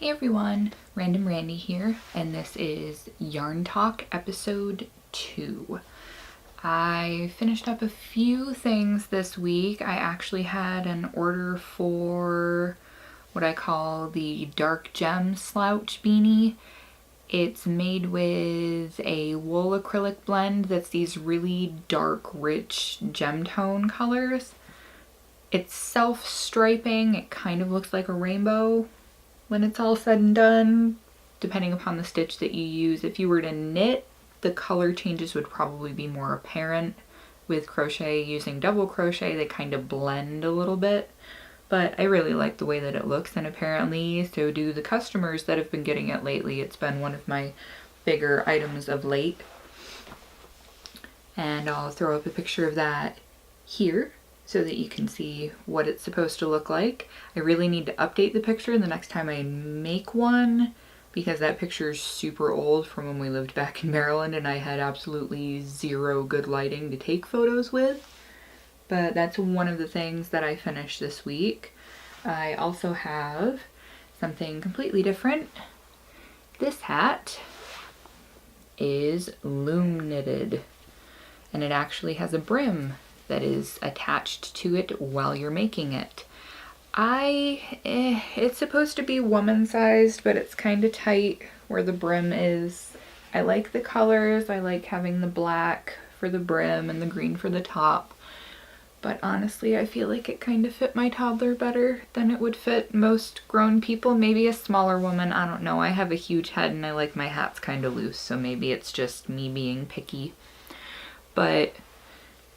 Hey everyone, Random Randy here, and this is Yarn Talk episode 2. I finished up a few things this week. I actually had an order for what I call the dark gem slouch beanie. It's made with a wool acrylic blend that's these really dark, rich gem tone colors. It's self-striping. It kind of looks like a rainbow when it's all said and done, depending upon the stitch that you use. If you were to knit, the color changes would probably be more apparent. With crochet, using double crochet, they kind of blend a little bit. But I really like the way that it looks, and apparently so do the customers that have been getting it lately. It's been one of my bigger items of late. And I'll throw up a picture of that here, so that you can see what it's supposed to look like. I really need to update the picture the next time I make one, because that picture is super old from when we lived back in Maryland and I had absolutely zero good lighting to take photos with. But that's one of the things that I finished this week. I also have something completely different. This hat is Loom knitted, and it actually has a brim that is attached to it while you're making it. It's supposed to be woman-sized, but it's kind of tight where the brim is. I like the colors. I like having the black for the brim and the green for the top. But honestly, I feel like it kind of fit my toddler better than it would fit most grown people. Maybe a smaller woman, I don't know. I have a huge head and I like my hats kind of loose, so maybe it's just me being picky. But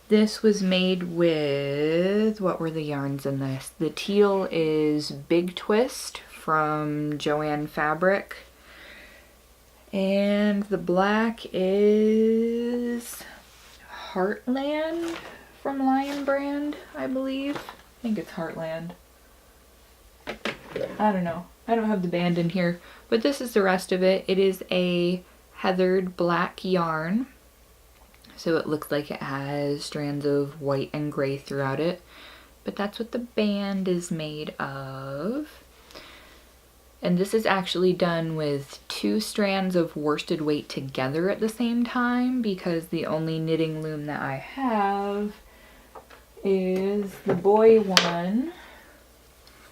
this was made with, what were the yarns in this? The teal is Big Twist from Joann Fabric. And the black is Heartland from Lion Brand, I believe. I think it's Heartland. I don't know. I don't have the band in here. But this is the rest of it. It is a heathered black yarn. So it looks like it has strands of white and gray throughout it. But that's what the band is made of. And this is actually done with 2 strands of worsted weight together at the same time, because the only knitting loom that I have is the boy one,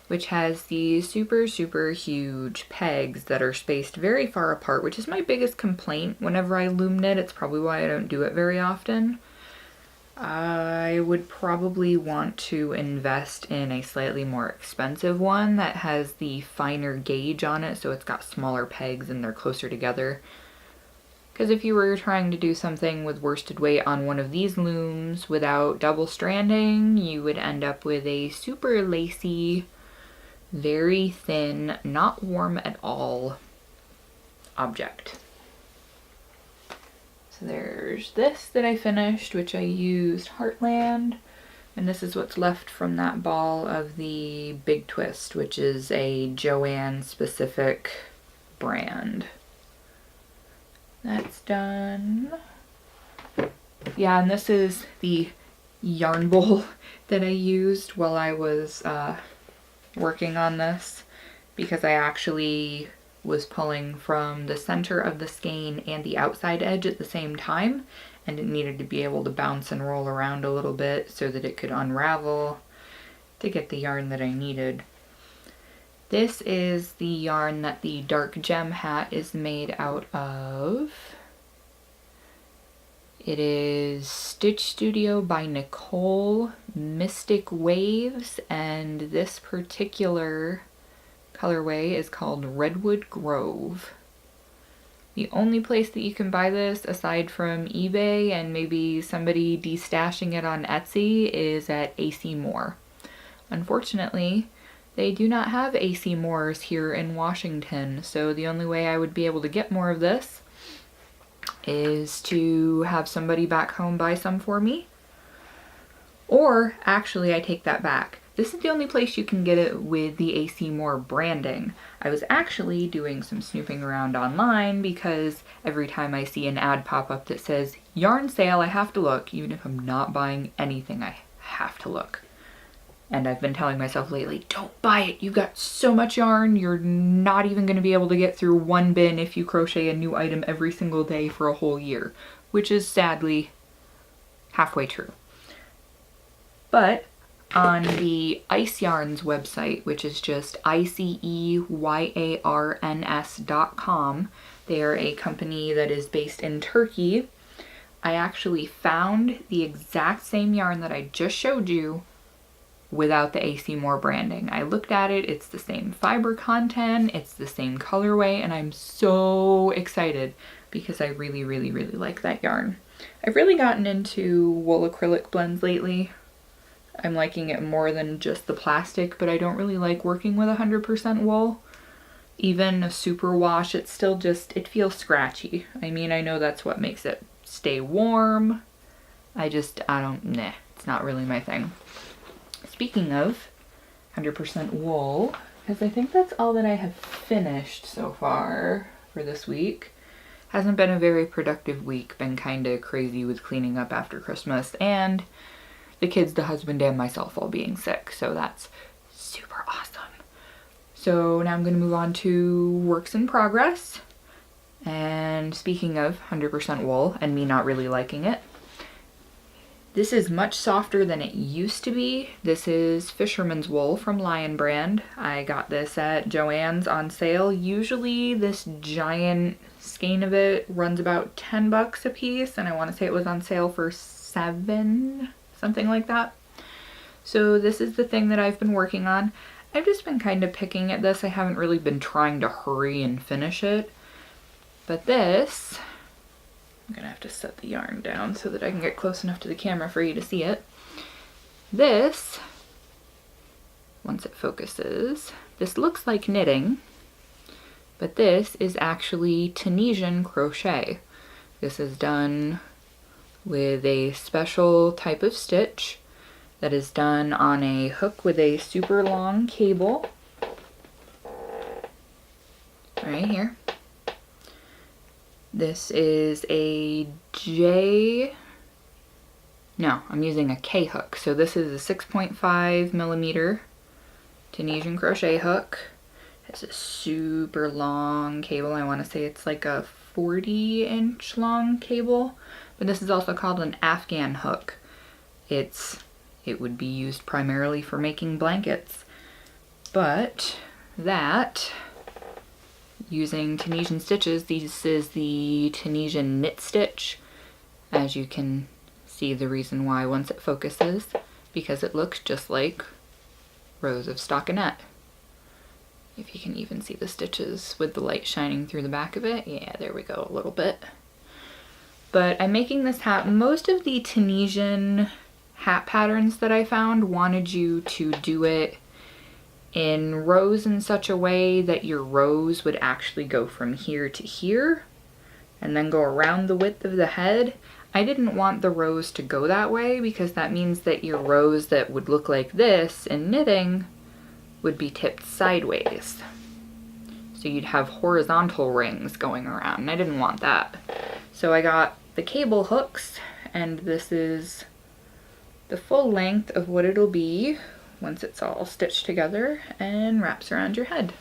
which has these super huge pegs that are spaced very far apart, which is my biggest complaint whenever I loom knit. It's probably why I don't do it very often. I would probably want to invest in a slightly more expensive one that has the finer gauge on it, so it's got smaller pegs and they're closer together. Because if you were trying to do something with worsted weight on one of these looms without double stranding, you would end up with a super lacy, very thin, not warm at all object. So there's this that I finished, which I used Heartland, and this is what's left from that ball of the Big Twist, which is a Joann specific brand. That's done. Yeah, and this is the yarn bowl that I used while I was working on this, because I actually was pulling from the center of the skein and the outside edge at the same time, and it needed to be able to bounce and roll around a little bit so that it could unravel to get the yarn that I needed. This is the yarn that the dark gem hat is made out of. It is Stitch Studio by Nicole, Mystic Waves, and this particular colorway is called Redwood Grove. The only place that you can buy this, aside from eBay and maybe somebody destashing it on Etsy, is at AC Moore. Unfortunately, they do not have AC Moores here in Washington, so the only way I would be able to get more of this is to have somebody back home buy some for me. Or, actually, I take that back. This is the only place you can get it with the AC Moore branding. I was actually doing some snooping around online, because every time I see an ad pop up that says yarn sale, I have to look. Even if I'm not buying anything, I have to look. And I've been telling myself lately, don't buy it. You've got so much yarn. You're not even going to be able to get through one bin if you crochet a new item every single day for a whole year, which is sadly halfway true. But on the Ice Yarns website, which is just iceyarns.com, they are a company that is based in Turkey. I actually found the exact same yarn that I just showed you without the AC Moore branding. I looked at it, it's the same fiber content, it's the same colorway, and I'm so excited because I really, really, really like that yarn. I've really gotten into wool acrylic blends lately. I'm liking it more than just the plastic, but I don't really like working with 100% wool. Even a super wash, it's still just, it feels scratchy. I mean, I know that's what makes it stay warm. It's not really my thing. Speaking of 100% wool, because I think that's all that I have finished so far for this week. Hasn't been a very productive week, been kind of crazy with cleaning up after Christmas, and the kids, the husband, and myself all being sick, so that's super awesome. So now I'm going to move on to works in progress. And speaking of 100% wool and me not really liking it, this is much softer than it used to be. This is Fisherman's Wool from Lion Brand. I got this at Joann's on sale. Usually this giant skein of it runs about 10 bucks a piece, and I want to say it was on sale for $7, something like that. So this is the thing that I've been working on. I've just been kind of picking at this. I haven't really been trying to hurry and finish it. But this, I'm gonna have to set the yarn down so that I can get close enough to the camera for you to see it. This, once it focuses, this looks like knitting, but this is actually Tunisian crochet. This is done with a special type of stitch that is done on a hook with a super long cable. Right here. This is a I'm using a K hook. So this is a 6.5 millimeter Tunisian crochet hook. It's a super long cable. I want to say it's like a 40-inch long cable, but this is also called an Afghan hook. It would be used primarily for making blankets, but that, using Tunisian stitches, this is the Tunisian knit stitch. As you can see, the reason why once it focuses, because it looks just like rows of stockinette. If you can even see the stitches with the light shining through the back of it. Yeah, there we go, a little bit. But I'm making this hat. Most of the Tunisian hat patterns that I found wanted you to do it in rows in such a way that your rows would actually go from here to here and then go around the width of the head. I didn't want the rows to go that way because that means that your rows that would look like this in knitting would be tipped sideways. So you'd have horizontal rings going around, and I didn't want that. So I got the cable hooks, and this is the full length of what it'll be once it's all stitched together and wraps around your head.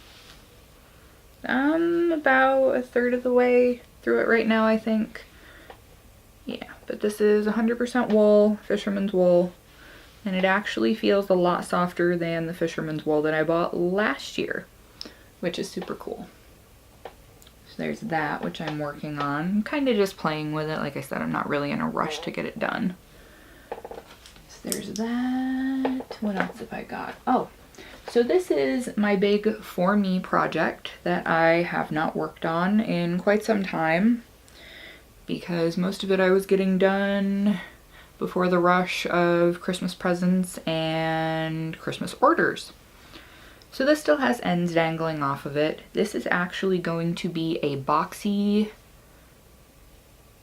I'm about a third of the way through it right now, I think. Yeah, but this is 100% wool, Fisherman's Wool, and it actually feels a lot softer than the Fisherman's Wool that I bought last year, which is super cool. So there's that, which I'm working on. I'm kind of just playing with it. Like I said, I'm not really in a rush to get it done. So there's that. What else have I got? Oh, so this is my big For Me project that I have not worked on in quite some time, because most of it I was getting done before the rush of Christmas presents and Christmas orders. So this still has ends dangling off of it. This is actually going to be a boxy,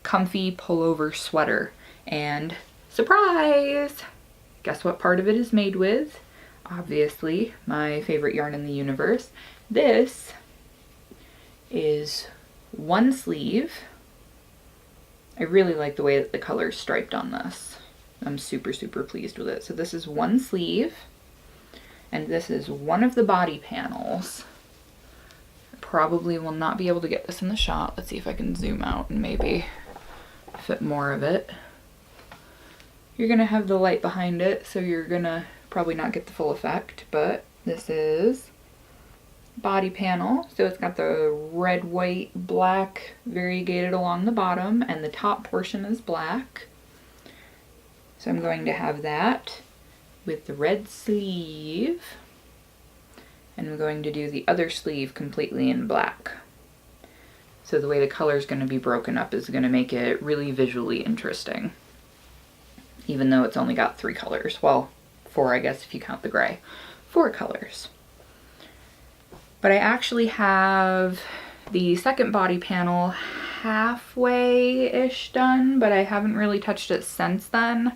comfy pullover sweater. And surprise! Guess what part of it is made with? Obviously, my favorite yarn in the universe. This is one sleeve. I really like the way that the color is striped on this. I'm super, super pleased with it. So this is one sleeve, and this is one of the body panels. I probably will not be able to get this in the shot. Let's see if I can zoom out and maybe fit more of it. You're gonna have the light behind it, so you're gonna probably not get the full effect, but this is body panel. So it's got the red, white, black variegated along the bottom, and the top portion is black. So I'm going to have that with the red sleeve, and I'm going to do the other sleeve completely in black. So the way the color is going to be broken up is going to make it really visually interesting, even though it's only got 3 colors. Well, 4, I guess, if you count the gray. 4 colors. But I actually have the second body panel halfway-ish done, but I haven't really touched it since then.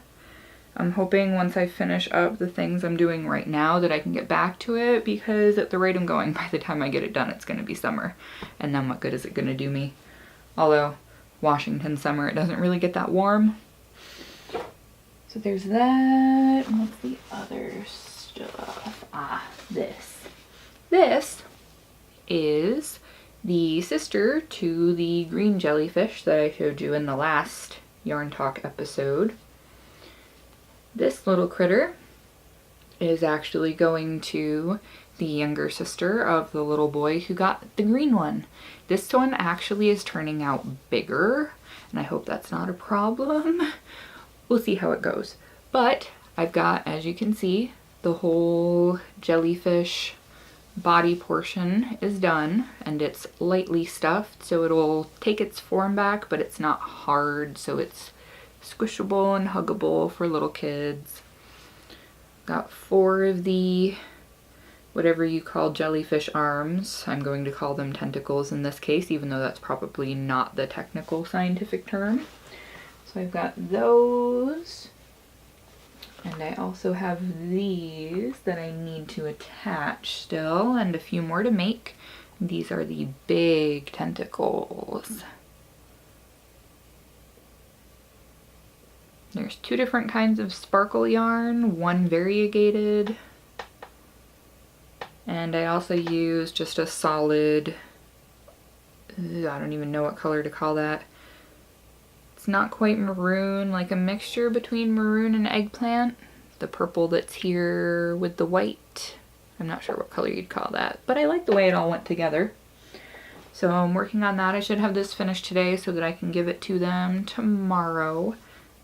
I'm hoping once I finish up the things I'm doing right now that I can get back to it, because at the rate I'm going, by the time I get it done, it's going to be summer. And then what good is it going to do me? Although, Washington summer, it doesn't really get that warm. So there's that. And what's the other stuff? This. This is the sister to the green jellyfish that I showed you in the last Yarn Talk episode. This little critter is actually going to the younger sister of the little boy who got the green one. This one actually is turning out bigger, and I hope that's not a problem. We'll see how it goes. But I've got, as you can see, the whole jellyfish body portion is done, and it's lightly stuffed, so it'll take its form back, but it's not hard, so it's squishable and huggable for little kids. Got 4 of the whatever you call jellyfish arms. I'm going to call them tentacles in this case, even though that's probably not the technical scientific term. So I've got those, and I also have these that I need to attach still, and a few more to make. These are the big tentacles. There's 2 different kinds of sparkle yarn, one variegated, and I also use just a solid, I don't even know what color to call that. It's not quite maroon, like a mixture between maroon and eggplant. The purple that's here with the white. I'm not sure what color you'd call that, but I like the way it all went together. So I'm working on that. I should have this finished today so that I can give it to them tomorrow.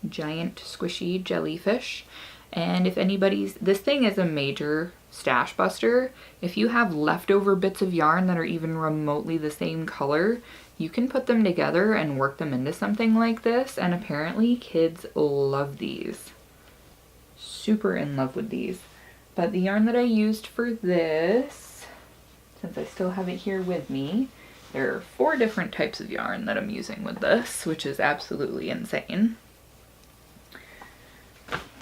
Giant squishy jellyfish. And if anybody's, this thing is a major stash buster. If you have leftover bits of yarn that are even remotely the same color, you can put them together and work them into something like this, and apparently kids love these. Super in love with these. But the yarn that I used for this, since I still have it here with me, there are 4 different types of yarn that I'm using with this, which is absolutely insane.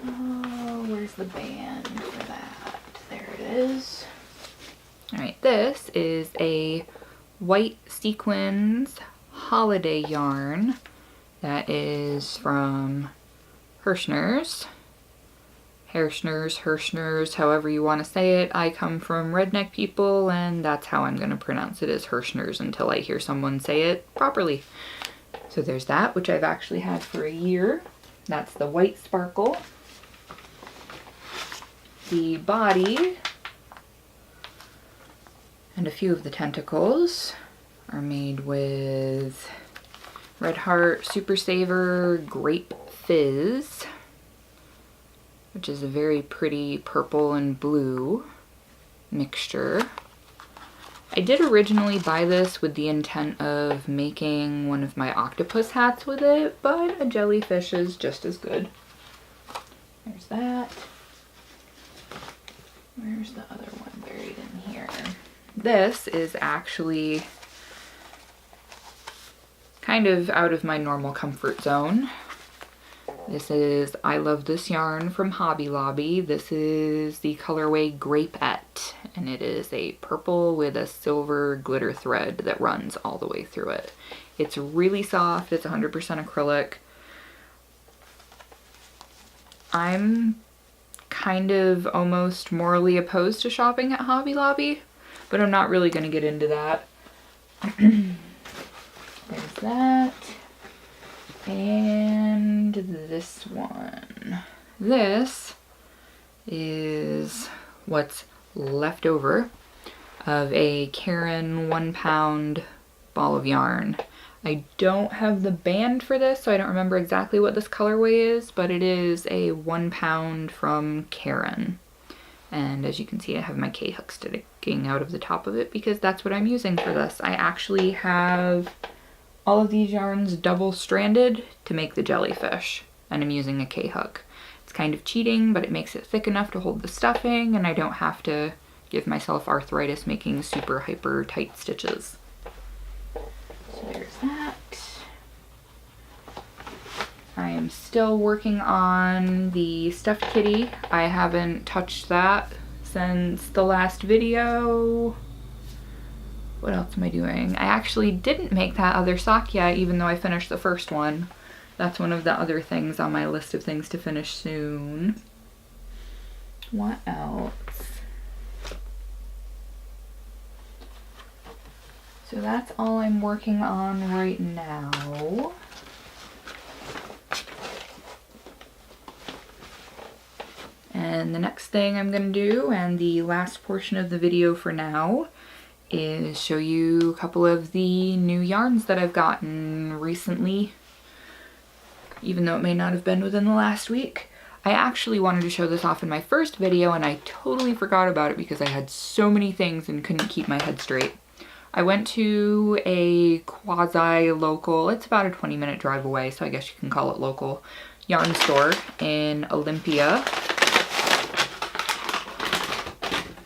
Oh, where's the band for that? There it is. Alright, this is a white sequins holiday yarn that is from Hirschner's. Hirschner's, however you want to say it. I come from redneck people, and that's how I'm going to pronounce it, as Hirschner's, until I hear someone say it properly. So there's that, which I've actually had for a year. That's the white sparkle. The body and a few of the tentacles are made with Red Heart Super Saver Grape Fizz, which is a very pretty purple and blue mixture. I did originally buy this with the intent of making one of my octopus hats with it, but a jellyfish is just as good. There's that. Where's the other one buried in here? This is actually kind of out of my normal comfort zone. This is I Love This Yarn from Hobby Lobby. This is the colorway Grapette, and it is a purple with a silver glitter thread that runs all the way through it. It's really soft. It's 100% acrylic. I'm kind of almost morally opposed to shopping at Hobby Lobby, but I'm not really going to get into that. There's that. And this one. This is what's left over of a Karen 1 pound ball of yarn. I don't have the band for this, so I don't remember exactly what this colorway is, but it is a 1 pound from Karen. And as you can see, I have my K-hook sticking out of the top of it because that's what I'm using for this. I actually have all of these yarns double stranded to make the jellyfish, and I'm using a K-hook. It's kind of cheating, but it makes it thick enough to hold the stuffing, and I don't have to give myself arthritis making super hyper tight stitches. So there's that. I am still working on the stuffed kitty. I haven't touched that since the last video. What else am I doing? I actually didn't make that other sock yet, even though I finished the first one. That's one of the other things on my list of things to finish soon. What else? So that's all I'm working on right now. And the next thing I'm going to do, and the last portion of the video for now, is show you a couple of the new yarns that I've gotten recently, even though it may not have been within the last week. I actually wanted to show this off in my first video and I totally forgot about it because I had so many things and couldn't keep my head straight. I went to a quasi-local, it's about a 20-minute drive away, so I guess you can call it local, yarn store in Olympia.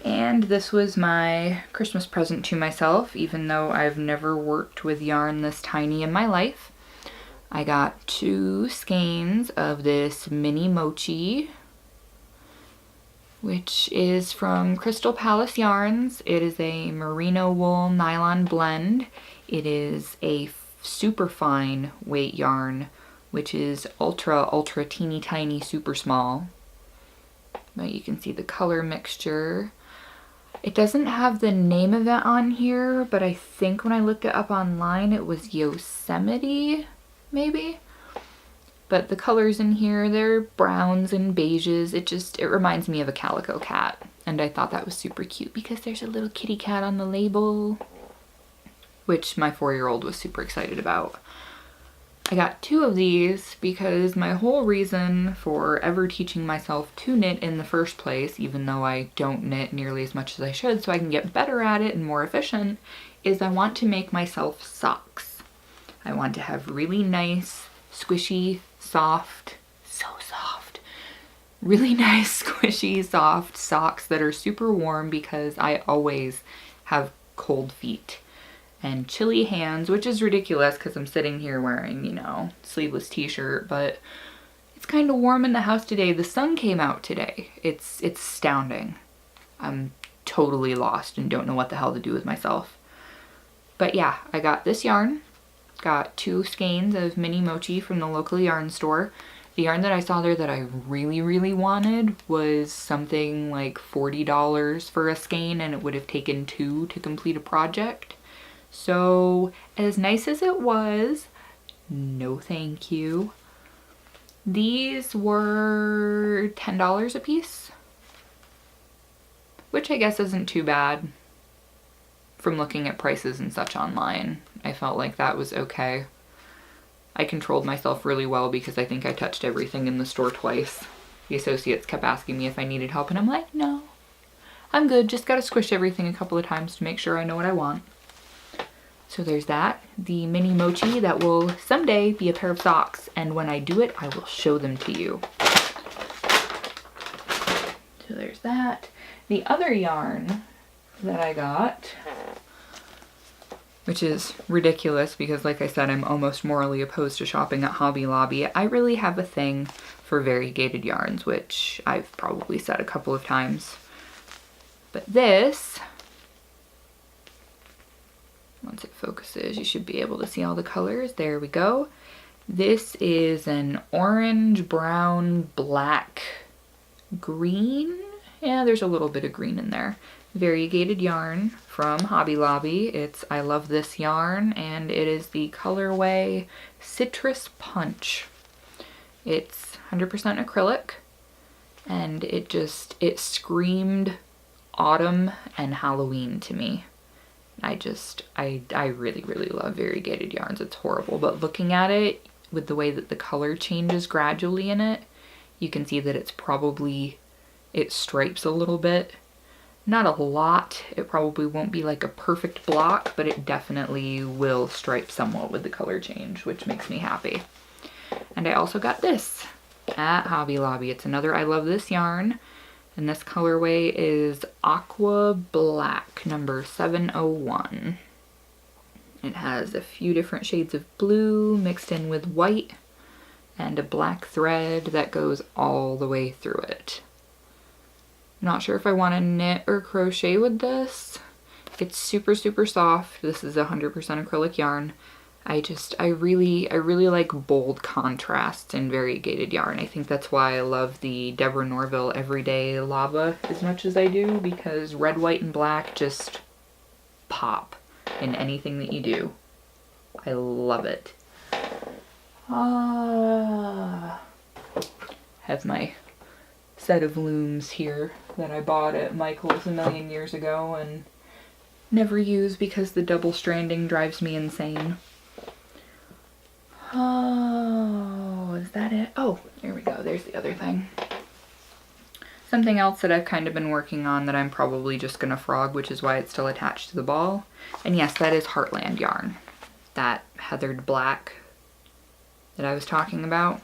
And this was my Christmas present to myself, even though I've never worked with yarn this tiny in my life. I got 2 skeins of this mini mochi, which is from Crystal Palace Yarns. It is a merino wool nylon blend. It is a super fine weight yarn, which is ultra teeny tiny super small. But you can see the color mixture. It doesn't have the name of it on here, but I think when I looked it up online it was Yosemite, maybe? But the colors in here, they're browns and beiges. It reminds me of a calico cat. And I thought that was super cute because there's a little kitty cat on the label, which my 4-year-old was super excited about. I got 2 of these because my whole reason for ever teaching myself to knit in the first place, even though I don't knit nearly as much as I should so I can get better at it and more efficient, is I want to make myself socks. I want to have really nice, squishy, soft, so soft, really nice, squishy, soft socks that are super warm because I always have cold feet and chilly hands, which is ridiculous because I'm sitting here wearing, you know, sleeveless t-shirt, but it's kind of warm in the house today. The sun came out today. It's astounding. I'm totally lost and don't know what the hell to do with myself. But yeah, I got this yarn. Got 2 skeins of mini mochi from the local yarn store. The yarn that I saw there that I really wanted was something like $40 for a skein, and it would have taken 2 to complete a project. So as nice as it was, no thank you. These were $10 a piece, which I guess isn't too bad from looking at prices and such online. I felt like that was okay. I controlled myself really well because I think I touched everything in the store twice. The associates kept asking me if I needed help and I'm like, no, I'm good. Just gotta squish everything a couple of times to make sure I know what I want. So there's that, the mini mochi that will someday be a pair of socks, and when I do it, I will show them to you. So there's that. The other yarn that I got, which is ridiculous because like I said, I'm almost morally opposed to shopping at Hobby Lobby. I really have a thing for variegated yarns, which I've probably said a couple of times. But this, once it focuses, you should be able to see all the colors. There we go. This is an orange, brown, black green. Yeah, there's a little bit of green in there. Variegated yarn from Hobby Lobby. It's I Love This Yarn, and it is the colorway Citrus Punch. It's 100% acrylic, and it screamed autumn and Halloween to me. I really, really love variegated yarns. It's horrible, but looking at it with the way that the color changes gradually in it, you can see that it stripes a little bit. Not a lot. It probably won't be like a perfect block, but it definitely will stripe somewhat with the color change, which makes me happy. And I also got this at Hobby Lobby. It's another I Love This yarn, and this colorway is Aqua Black, number 701. It has a few different shades of blue mixed in with white and a black thread that goes all the way through it. Not sure if I want to knit or crochet with this. It's super, super soft. This is 100% acrylic yarn. I really like bold contrasts in variegated yarn. I think that's why I love the Deborah Norville Everyday Lava as much as I do, because red, white, and black just pop in anything that you do. I love it. Have my set of looms here that I bought at Michael's a million years ago and never use because the double stranding drives me insane. Oh, is that it? Oh, here we go. There's the other thing. Something else that I've kind of been working on that I'm probably just gonna frog, which is why it's still attached to the ball. And yes, that is Heartland yarn. That heathered black that I was talking about.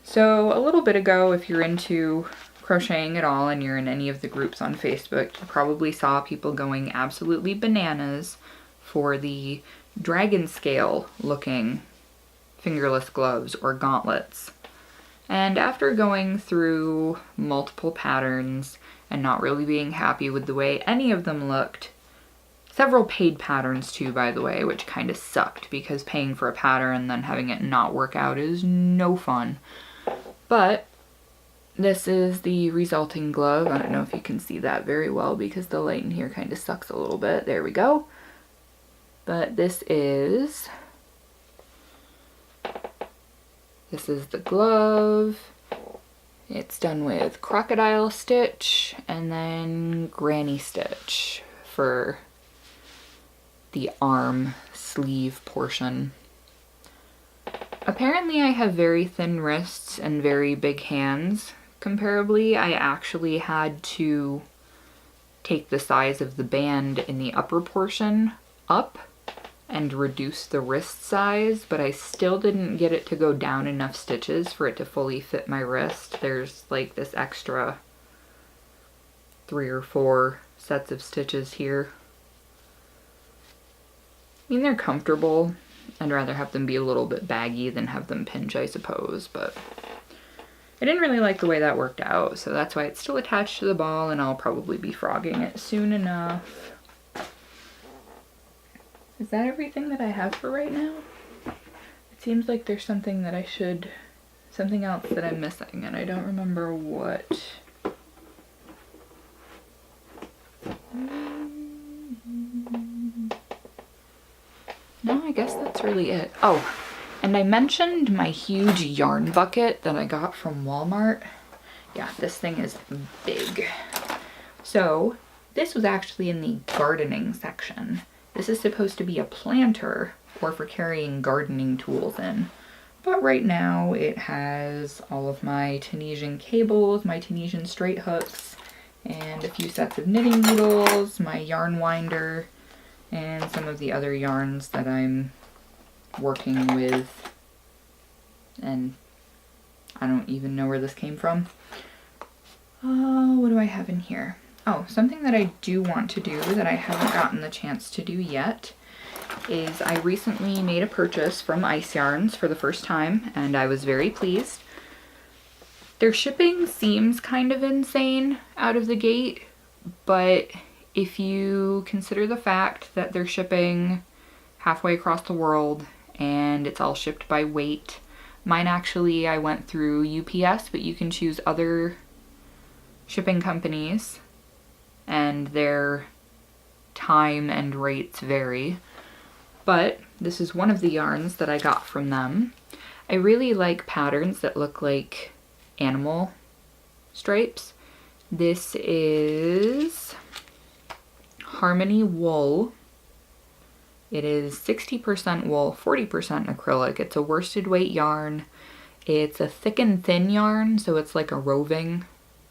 So a little bit ago, if you're into crocheting at all and you're in any of the groups on Facebook, you probably saw people going absolutely bananas for the dragon scale looking fingerless gloves or gauntlets. And after going through multiple patterns and not really being happy with the way any of them looked, several paid patterns too, by the way, which kind of sucked because paying for a pattern and then having it not work out is no fun. But this is the resulting glove. I don't know if you can see that very well because the light in here kind of sucks a little bit. There we go. But this is the glove. It's done with crocodile stitch and then granny stitch for the arm sleeve portion. Apparently I have very thin wrists and very big hands. Comparably, I actually had to take the size of the band in the upper portion up and reduce the wrist size, but I still didn't get it to go down enough stitches for it to fully fit my wrist. There's like this extra 3 or 4 sets of stitches here. I mean, they're comfortable. I'd rather have them be a little bit baggy than have them pinch, I suppose, but I didn't really like the way that worked out, so that's why it's still attached to the ball, and I'll probably be frogging it soon enough. Is that everything that I have for right now? It seems like there's something else that I'm missing, and I don't remember what. No, I guess that's really it. Oh, and I mentioned my huge yarn bucket that I got from Walmart. Yeah, this thing is big. So, this was actually in the gardening section. This is supposed to be a planter or for carrying gardening tools in. But right now it has all of my Tunisian cables, my Tunisian straight hooks, and a few sets of knitting needles, my yarn winder, and some of the other yarns that I'm working with. And I don't even know where this came from. What do I have in here? Oh, something that I do want to do that I haven't gotten the chance to do yet is I recently made a purchase from Ice Yarns for the first time, and I was very pleased. Their shipping seems kind of insane out of the gate, but if you consider the fact that they're shipping halfway across the world and it's all shipped by weight, Mine actually, I went through UPS, but you can choose other shipping companies and their time and rates vary. But this is one of the yarns that I got from them. I really like patterns that look like animal stripes. This is Harmony Wool. It is 60% wool, 40% acrylic. It's a worsted weight yarn. It's a thick and thin yarn, so it's like a roving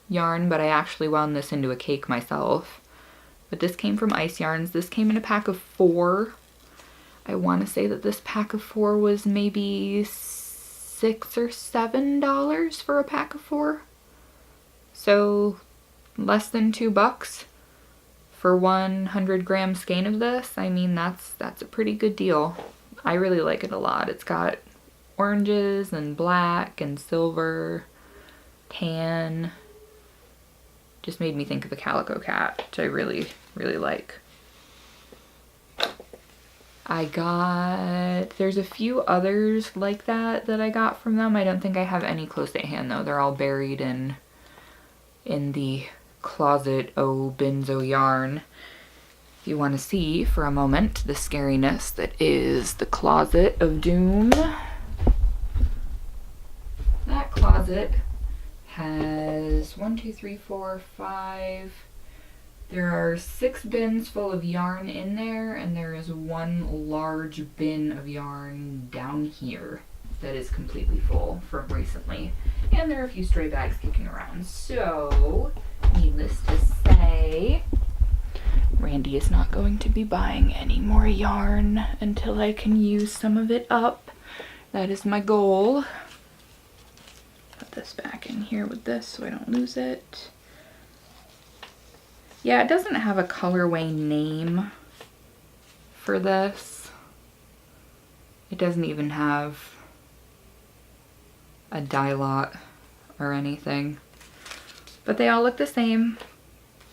yarn, but I actually wound this into a cake myself. But this came from Ice Yarns. This came in a pack of 4. I want to say that this pack of 4 was maybe $6 or $7 for a pack of 4. So less than $2 for 100 gram skein of this. I mean, that's a pretty good deal. I really like it a lot. It's got oranges and black and silver, tan. Just made me think of a calico cat, which I really, really like. There's a few others like that I got from them. I don't think I have any close at hand though. They're all buried in the closet benzo yarn. If you want to see for a moment the scariness that is the closet of doom. That closet has 1, 2, 3, 4, 5. There are 6 bins full of yarn in there, and there is 1 large bin of yarn down here that is completely full from recently. And there are a few stray bags kicking around. So, needless to say, Randy is not going to be buying any more yarn until I can use some of it up. That is my goal. Put this back in here with this so I don't lose it. Yeah, it doesn't have a colorway name for this. It doesn't even have a dye lot or anything. But they all look the same.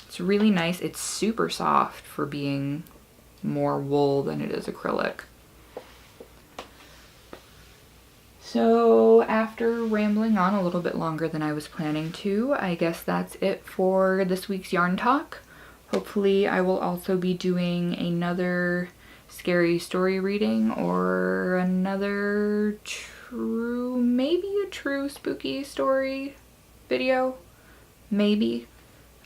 It's really nice. It's super soft for being more wool than it is acrylic. So after rambling on a little bit longer than I was planning to, I guess that's it for this week's yarn talk. Hopefully I will also be doing another scary story reading or another maybe a true spooky story video. Maybe.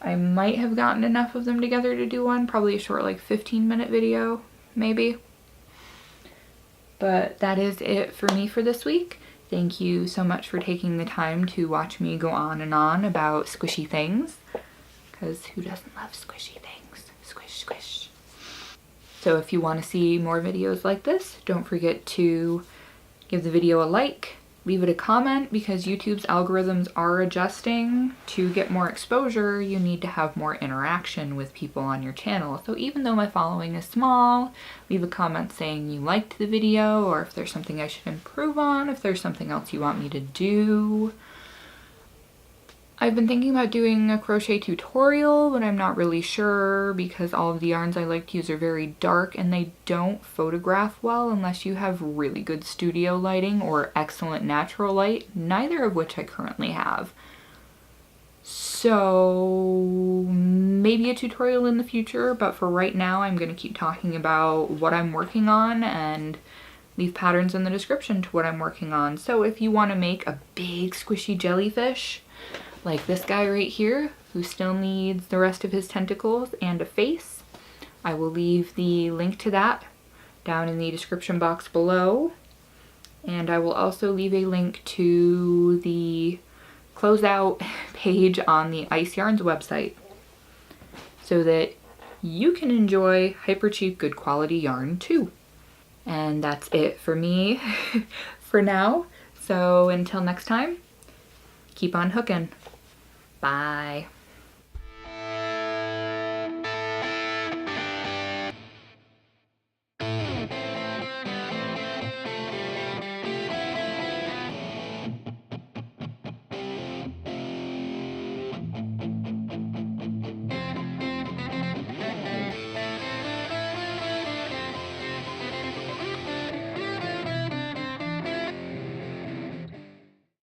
I might have gotten enough of them together to do one. Probably a short, like 15-minute video, maybe. But that is it for me for this week. Thank you so much for taking the time to watch me go on and on about squishy things. Because who doesn't love squishy things? Squish, squish. So if you want to see more videos like this, don't forget to give the video a like. Leave it a comment, because YouTube's algorithms are adjusting. To get more exposure, you need to have more interaction with people on your channel. So even though my following is small, leave a comment saying you liked the video, or if there's something I should improve on, if there's something else you want me to do. I've been thinking about doing a crochet tutorial, but I'm not really sure because all of the yarns I like to use are very dark and they don't photograph well unless you have really good studio lighting or excellent natural light, neither of which I currently have. So maybe a tutorial in the future, but for right now I'm going to keep talking about what I'm working on and leave patterns in the description to what I'm working on. So if you want to make a big squishy jellyfish, like this guy right here, who still needs the rest of his tentacles and a face, I will leave the link to that down in the description box below. And I will also leave a link to the closeout page on the Ice Yarns website so that you can enjoy hyper cheap, good quality yarn too. And that's it for me for now. So until next time, keep on hooking. Bye.